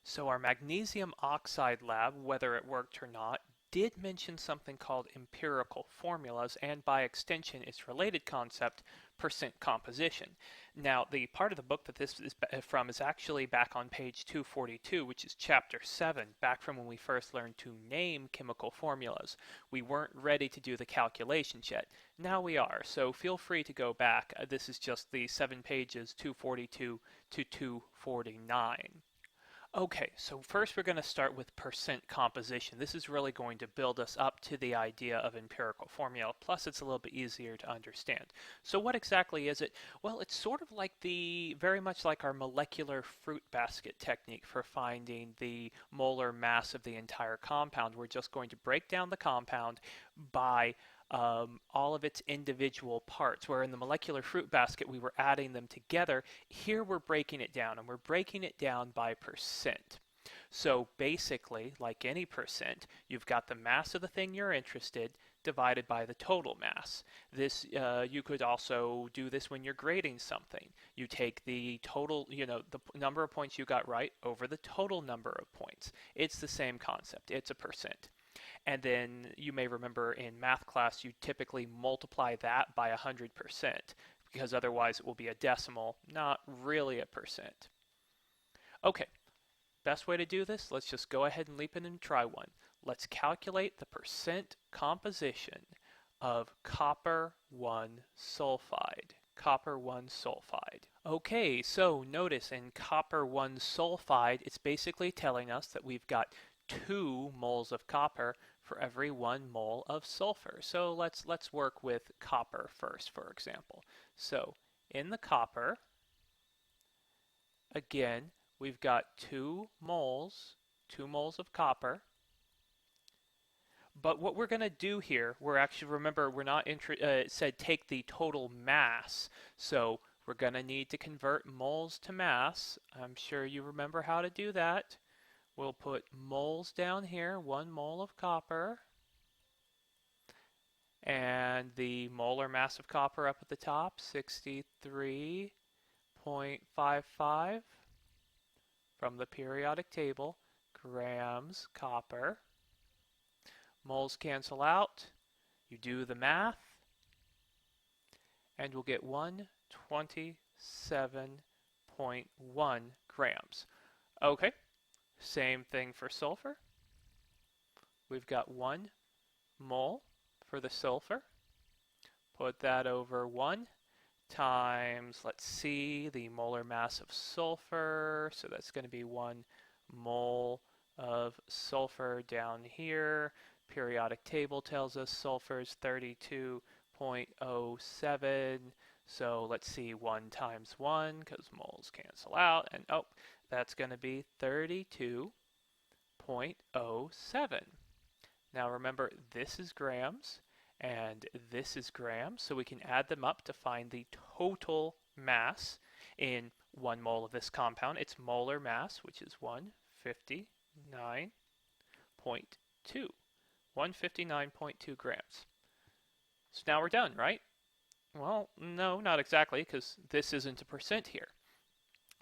So our magnesium oxide lab, whether it worked or not, did mention something called empirical formulas and by extension its related concept, percent composition. Now the part of the book that this is from is actually back on page 242, which is chapter 7, back from when we first learned to name chemical formulas. We weren't ready to do the calculations yet. Now we are, so feel free to go back. This is just the 7 pages 242 to 249. Okay, so first we're going to start with percent composition. This is really going to build us up to the idea of empirical formula, plus it's a little bit easier to understand. So what exactly is it? Well, it's sort of like very much like our molecular fruit basket technique for finding the molar mass of the entire compound. We're just going to break down the compound by all of its individual parts, where in the molecular fruit basket we were adding them together. Here we're breaking it down, and we're breaking it down by percent. So basically, like any percent, you've got the mass of the thing you're interested divided by the total mass. This you could also do this when you're grading something. You take the total, the number of points you got right over the total number of points. It's the same concept. It's a percent. And then you may remember in math class, you typically multiply that by 100% because otherwise it will be a decimal, not really a percent. Okay, best way to do this, let's just go ahead and leap in and try one. Let's calculate the percent composition of copper 1 sulfide. Copper 1 sulfide. Okay, so notice in copper 1 sulfide, it's basically telling us that we've got 2 moles of copper for every 1 mole of sulfur. So let's work with copper first, for example. So in the copper, again, we've got 2 moles of copper. But what we're going to do here, we're actually, remember, we're not, it said take the total mass. So we're going to need to convert moles to mass. I'm sure you remember how to do that. We'll put moles down here, 1 mole of copper, and the molar mass of copper up at the top, 63.55 from the periodic table, grams copper. Moles cancel out, you do the math, and we'll get 127.1 grams. Okay. Same thing for sulfur. We've got 1 mole for the sulfur. Put that over 1 times, let's see, the molar mass of sulfur. So that's going to be 1 mole of sulfur down here. Periodic table tells us sulfur is 32.07. So let's see, 1 times 1, because moles cancel out. And oh, that's going to be 32.07. Now remember, this is grams and this is grams, so we can add them up to find the total mass in 1 mole of this compound. Its molar mass, which is 159.2. 159.2 grams. So now we're done, right? Well, no, not exactly, because this isn't a percent here.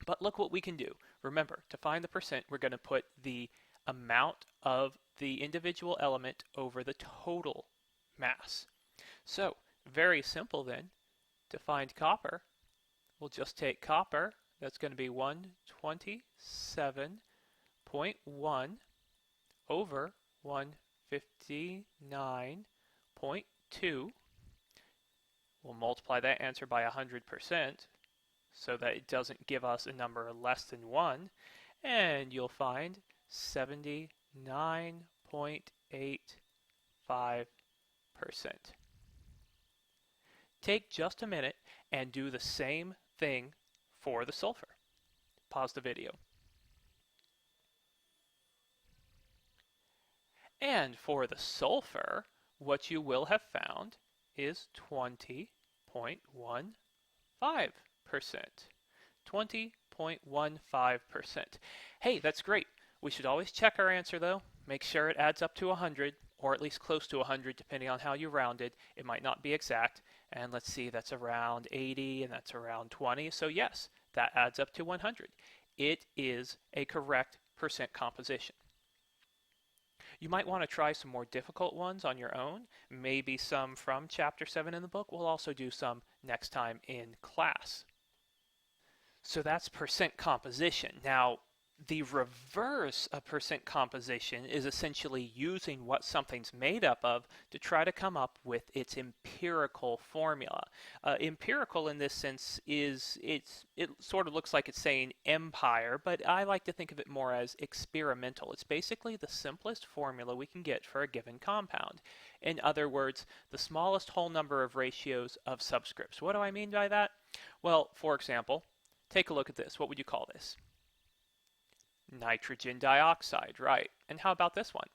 But look what we can do. Remember, to find the percent, we're going to put the amount of the individual element over the total mass. So, very simple then. To find copper, we'll just take copper. That's going to be 127.1 over 159.2. We'll multiply that answer by 100%. So that it doesn't give us a number less than 1, and you'll find 79.85%. Take just a minute and do the same thing for the sulfur. Pause the video. And for the sulfur, what you will have found is 20.15%. 20.15%. Hey, that's great. We should always check our answer though. Make sure it adds up to 100, or at least close to 100 depending on how you round it. It might not be exact. And let's see, that's around 80 and that's around 20. So yes, that adds up to 100. It is a correct percent composition. You might want to try some more difficult ones on your own, maybe some from Chapter 7 in the book. We'll also do some next time in class. So that's percent composition. Now, the reverse of percent composition is essentially using what something's made up of to try to come up with its empirical formula. Empirical in this sense is it sort of looks like it's saying empire, but I like to think of it more as experimental. It's basically the simplest formula we can get for a given compound. In other words, the smallest whole number of ratios of subscripts. What do I mean by that? Well, for example, take a look at this. What would you call this? Nitrogen dioxide, right. And how about this one?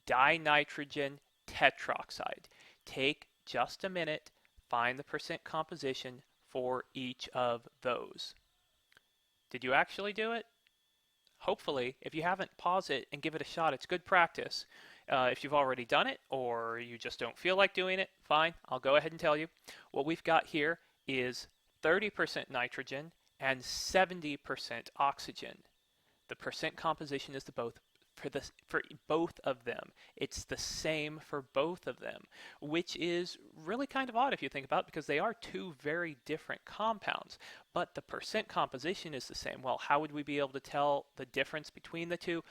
Dinitrogen tetroxide. Take just a minute, find the percent composition for each of those. Did you actually do it? Hopefully. If you haven't, pause it and give it a shot. It's good practice. If you've already done it or you just don't feel like doing it, fine. I'll go ahead and tell you. What we've got here is 30% nitrogen and 70% oxygen. The percent composition is for both of them. It's the same for both of them, which is really kind of odd if you think about it, because they are two very different compounds, but the percent composition is the same. Well, how would we be able to tell the difference between the two?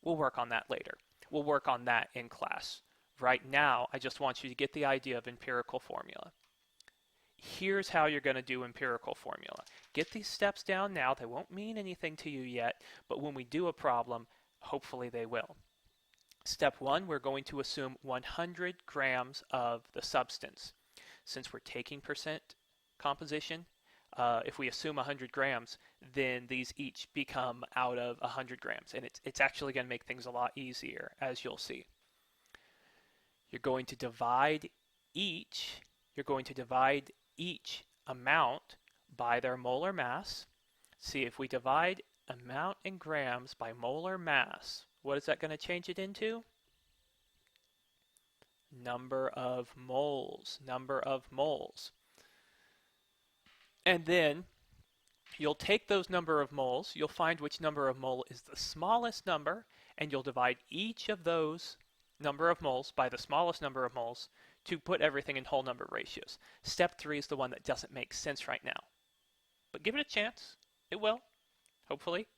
We'll work on that later. We'll work on that in class. Right now, I just want you to get the idea of empirical formula. Here's how you're going to do empirical formula. Get these steps down now. They won't mean anything to you yet, but when we do a problem, hopefully they will. Step 1, we're going to assume 100 grams of the substance. Since we're taking percent composition, if we assume 100 grams, then these each become out of 100 grams, and it's actually going to make things a lot easier, as you'll see. You're going to divide each amount by their molar mass. See, if we divide amount in grams by molar mass, what is that going to change it into? Number of moles. And then you'll take those number of moles, you'll find which number of mole is the smallest number, and you'll divide each of those number of moles by the smallest number of moles to put everything in whole number ratios. Step 3 is the one that doesn't make sense right now. But give it a chance. It will, hopefully.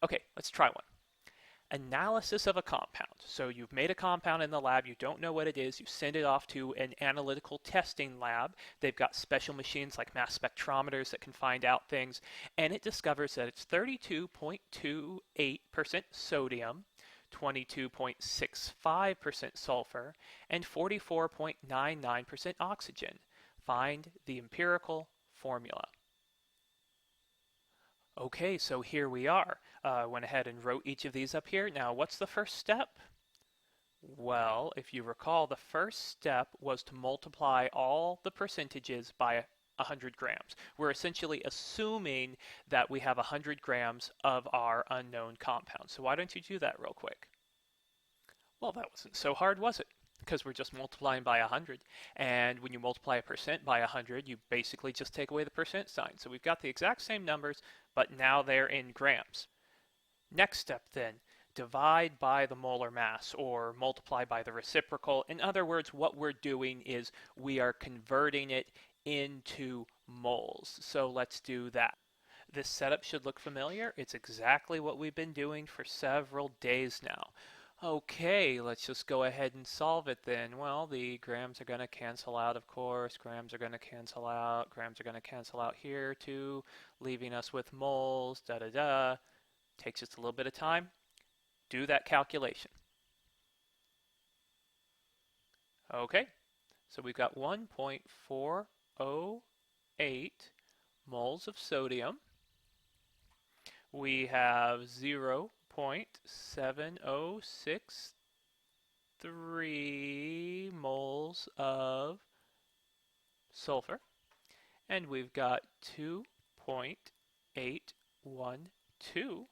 Okay, let's try one. Analysis of a compound. So you've made a compound in the lab, you don't know what it is, you send it off to an analytical testing lab. They've got special machines like mass spectrometers that can find out things, and it discovers that it's 32.28% sodium, 22.65% sulfur, and 44.99% oxygen. Find the empirical formula. Okay, so here we are. Went ahead and wrote each of these up here. Now, what's the first step? Well, if you recall, the first step was to multiply all the percentages by 100 grams. We're essentially assuming that we have 100 grams of our unknown compound. So why don't you do that real quick? Well, that wasn't so hard, was it? Because we're just multiplying by 100. And when you multiply a percent by 100, you basically just take away the percent sign. So we've got the exact same numbers, but now they're in grams. Next step then, divide by the molar mass or multiply by the reciprocal. In other words, what we're doing is we are converting it into moles. So let's do that. This setup should look familiar. It's exactly what we've been doing for several days now. Okay, let's just go ahead and solve it then. Well, the grams are going to cancel out, of course. Grams are going to cancel out. Grams are going to cancel out here too, leaving us with moles, da-da-da. Takes just a little bit of time. Do that calculation. Okay, so we've got 1.408 moles of sodium. We have 0.7063 moles of sulfur, and we've got 2.812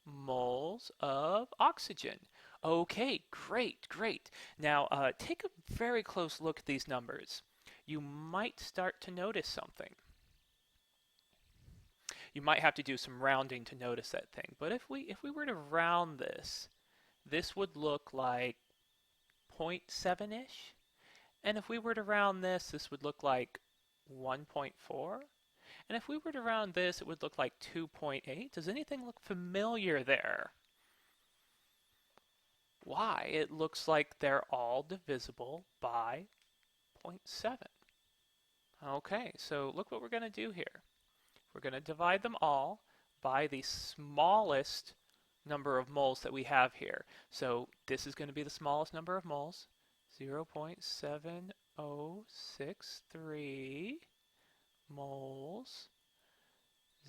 moles of oxygen. Okay, great. Now take a very close look at these numbers. You might start to notice something. You might have to do some rounding to notice that thing. But if we were to round this, this would look like 0.7-ish. And if we were to round this, this would look like 1.4. And if we were to round this, it would look like 2.8. Does anything look familiar there? Why? It looks like they're all divisible by 0.7. Okay, so look what we're going to do here. We're going to divide them all by the smallest number of moles that we have here. So this is going to be the smallest number of moles, 0.7063 moles,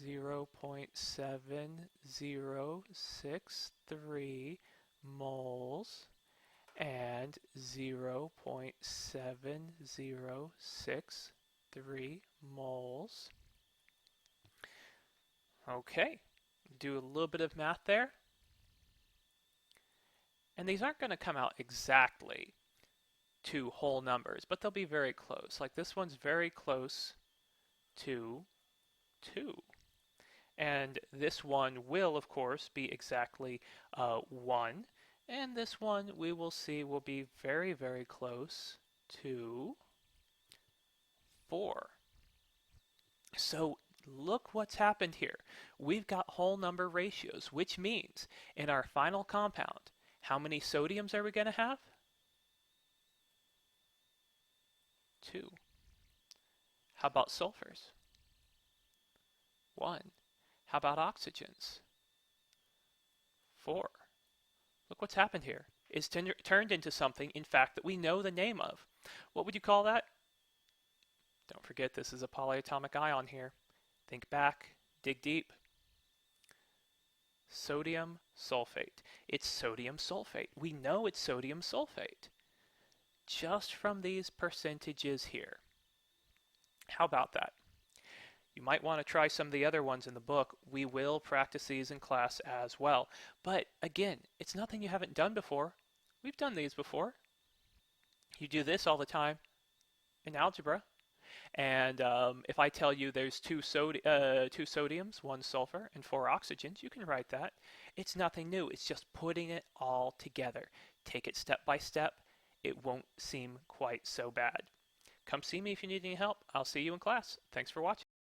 0.7063 moles, and 0.7063 moles. Okay, do a little bit of math there. And these aren't going to come out exactly to whole numbers, but they'll be very close. Like this one's very close to 2. And this one will, of course, be exactly 1. And this one we will see will be very, very close to 4. So look what's happened here. We've got whole number ratios, which means in our final compound, how many sodiums are we going to have? 2. How about sulfurs? 1. How about oxygens? 4. Look what's happened here. It's turned into something, in fact, that we know the name of. What would you call that? Don't forget, this is a polyatomic ion here. Think back, dig deep. Sodium sulfate. It's sodium sulfate. We know it's sodium sulfate just from these percentages here. How about that? You might want to try some of the other ones in the book. We will practice these in class as well. But again, it's nothing you haven't done before. We've done these before. You do this all the time in algebra. And if I tell you there's two sodiums, 1 sulfur, and 4 oxygens, you can write that. It's nothing new. It's just putting it all together. Take it step by step. It won't seem quite so bad. Come see me if you need any help. I'll see you in class. Thanks for watching.